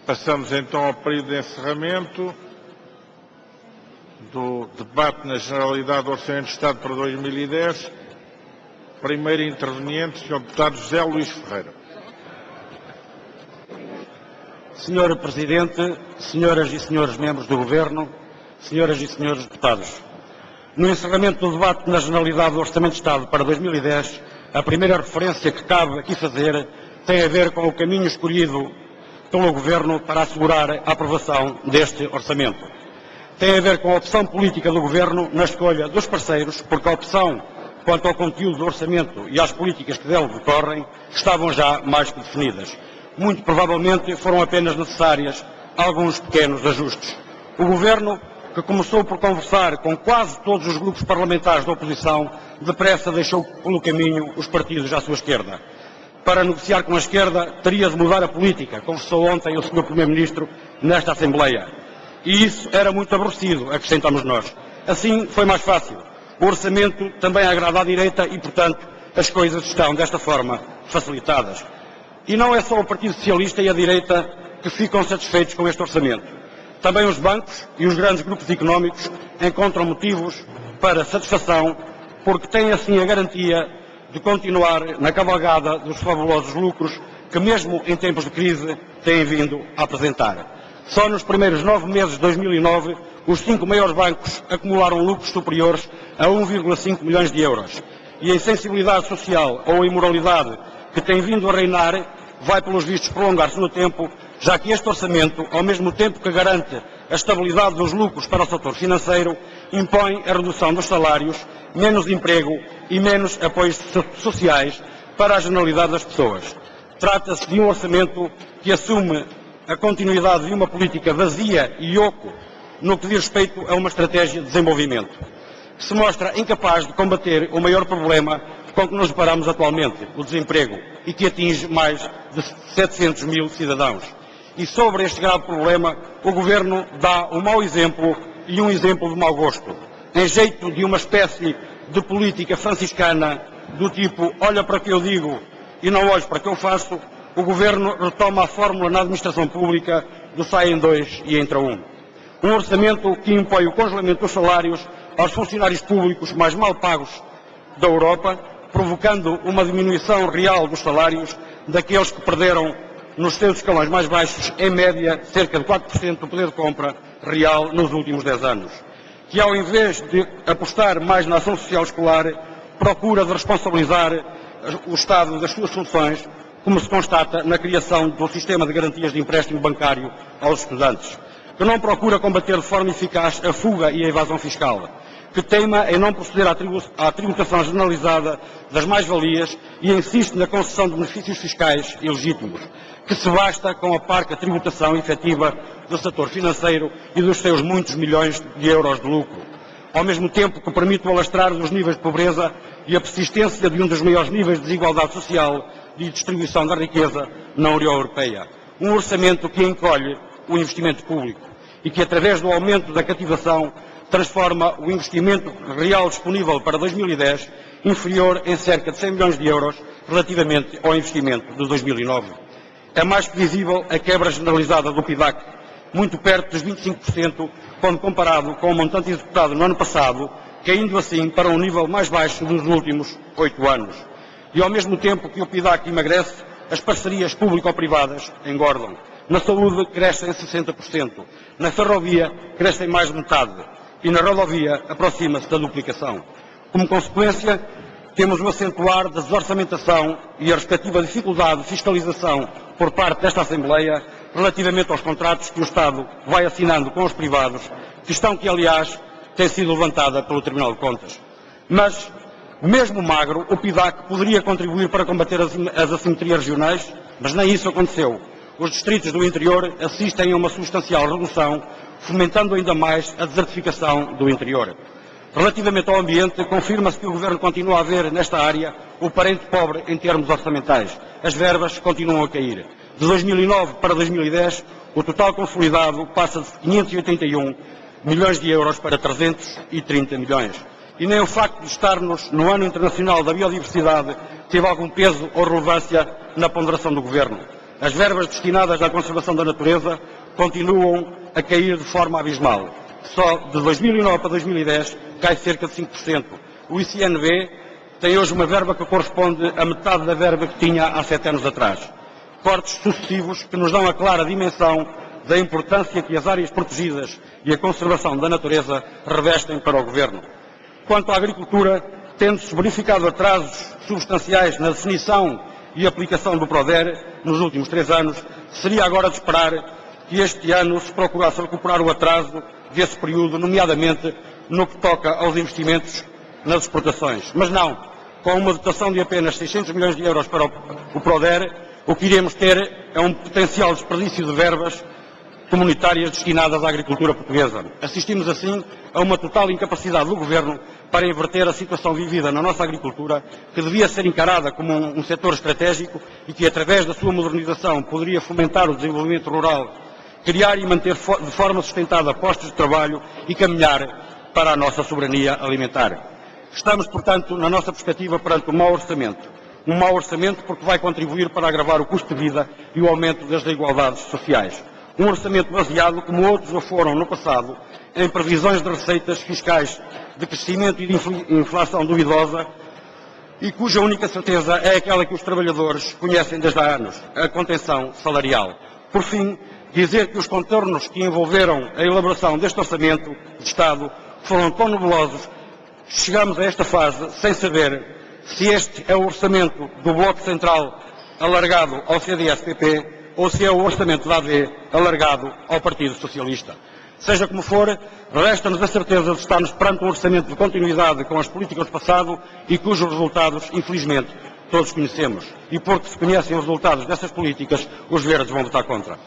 Passamos então ao período de encerramento do debate na Generalidade do Orçamento de Estado para 2010. Primeiro interveniente, Sr. Deputado José Luís Ferreira. Senhor Presidente, senhoras e senhores membros do Governo, senhoras e senhores deputados, no encerramento do debate na Generalidade do Orçamento de Estado para 2010, a primeira referência que cabe aqui fazer tem a ver com o caminho escolhido pelo Governo para assegurar a aprovação deste orçamento. Tem a ver com a opção política do Governo na escolha dos parceiros, porque a opção quanto ao conteúdo do orçamento e às políticas que dele decorrem estavam já mais que definidas. Muito provavelmente foram apenas necessárias alguns pequenos ajustes. O Governo, que começou por conversar com quase todos os grupos parlamentares da oposição, depressa deixou pelo caminho os partidos à sua esquerda. Para negociar com a esquerda, teria de mudar a política, conversou ontem o Sr. Primeiro-Ministro nesta Assembleia. E isso era muito aborrecido, acrescentamos nós. Assim foi mais fácil. O orçamento também agrada à direita e, portanto, as coisas estão desta forma facilitadas. E não é só o Partido Socialista e a direita que ficam satisfeitos com este orçamento. Também os bancos e os grandes grupos económicos encontram motivos para satisfação, porque têm assim a garantia de continuar na cavalgada dos fabulosos lucros que, mesmo em tempos de crise, têm vindo a apresentar. Só nos primeiros 9 meses de 2009, os 5 maiores bancos acumularam lucros superiores a 1,5 milhões de euros. E a insensibilidade social ou a imoralidade que tem vindo a reinar vai, pelos vistos, prolongar-se no tempo, já que este orçamento, ao mesmo tempo que garante a estabilidade dos lucros para o setor financeiro, impõe a redução dos salários, menos emprego e menos apoios sociais para a generalidade das pessoas. Trata-se de um orçamento que assume a continuidade de uma política vazia e oco no que diz respeito a uma estratégia de desenvolvimento, que se mostra incapaz de combater o maior problema com que nos deparamos atualmente, o desemprego, e que atinge mais de 700 mil cidadãos. E sobre este grave problema, o Governo dá um mau exemplo e um exemplo de mau gosto. Em jeito de uma espécie de política franciscana do tipo olha para o que eu digo e não olhes para o que eu faço, o Governo retoma a fórmula na administração pública do sai em dois e entra um. Um orçamento que impõe o congelamento dos salários aos funcionários públicos mais mal pagos da Europa, provocando uma diminuição real dos salários daqueles que perderam nos seus escalões mais baixos, em média, cerca de 4% do poder de compra real nos últimos 10 anos. Que, ao invés de apostar mais na ação social escolar, procura de responsabilizar o Estado das suas soluções, como se constata na criação do sistema de garantias de empréstimo bancário aos estudantes. Que não procura combater de forma eficaz a fuga e a evasão fiscal. Que teima em não proceder à tributação generalizada das mais-valias e insiste na concessão de benefícios fiscais ilegítimos, que se basta com a parca tributação efetiva do setor financeiro e dos seus muitos milhões de euros de lucro, ao mesmo tempo que permite o alastrar dos níveis de pobreza e a persistência de um dos maiores níveis de desigualdade social e distribuição da riqueza na União Europeia. Um orçamento que encolhe o investimento público e que, através do aumento da cativação, transforma o investimento real disponível para 2010 inferior em cerca de 100 milhões de euros relativamente ao investimento de 2009. É mais que visível a quebra generalizada do PIDAC, muito perto dos 25%, quando comparado com o montante executado no ano passado, caindo assim para um nível mais baixo dos últimos 8 anos. E ao mesmo tempo que o PIDAC emagrece, as parcerias público-privadas engordam. Na saúde crescem 60%, na ferrovia crescem mais de metade e na rodovia aproxima-se da duplicação. Como consequência, temos o acentuar da desorçamentação e a respectiva dificuldade de fiscalização por parte desta Assembleia relativamente aos contratos que o Estado vai assinando com os privados, questão que, aliás, tem sido levantada pelo Tribunal de Contas. Mas, mesmo magro, o PIDAC poderia contribuir para combater as assimetrias regionais, mas nem isso aconteceu. Os distritos do interior assistem a uma substancial redução, fomentando ainda mais a desertificação do interior. Relativamente ao ambiente, confirma-se que o Governo continua a ver nesta área o parente pobre em termos orçamentais. As verbas continuam a cair. De 2009 para 2010, o total consolidado passa de 581 milhões de euros para 330 milhões. E nem o facto de estarmos no Ano Internacional da Biodiversidade teve algum peso ou relevância na ponderação do Governo. as verbas destinadas à conservação da natureza continuam a cair de forma abismal. Só de 2009 para 2010 cai cerca de 5%. O ICNV tem hoje uma verba que corresponde a metade da verba que tinha há 7 anos atrás. Cortes sucessivos que nos dão a clara dimensão da importância que as áreas protegidas e a conservação da natureza revestem para o Governo. Quanto à agricultura, tendo-se verificado atrasos substanciais na definição e aplicação do PRODER nos últimos 3 anos, seria agora de esperar que este ano se procurasse recuperar o atraso desse período, nomeadamente no que toca aos investimentos nas exportações. Mas não, com uma dotação de apenas 600 milhões de euros para o PRODER, o que iremos ter é um potencial desperdício de verbas comunitárias destinadas à agricultura portuguesa. Assistimos assim a uma total incapacidade do Governo para inverter a situação vivida na nossa agricultura, que devia ser encarada como um setor estratégico e que, através da sua modernização, poderia fomentar o desenvolvimento rural, criar e manter de forma sustentada postos de trabalho e caminhar para a nossa soberania alimentar. Estamos, portanto, na nossa perspectiva, perante um mau orçamento. Um mau orçamento porque vai contribuir para agravar o custo de vida e o aumento das desigualdades sociais. Um orçamento baseado, como outros o foram no passado, em previsões de receitas fiscais de crescimento e de inflação duvidosa e cuja única certeza é aquela que os trabalhadores conhecem desde há anos, a contenção salarial. Por fim, dizer que os contornos que envolveram a elaboração deste orçamento de Estado foram tão nebulosos que chegamos a esta fase sem saber se este é o orçamento do Bloco Central alargado ao CDS-PP ou se é o orçamento da AD alargado ao Partido Socialista. Seja como for, resta-nos a certeza de estarmos perante um orçamento de continuidade com as políticas do passado e cujos resultados, infelizmente, todos conhecemos. E porque se conhecem os resultados dessas políticas, os verdes vão votar contra.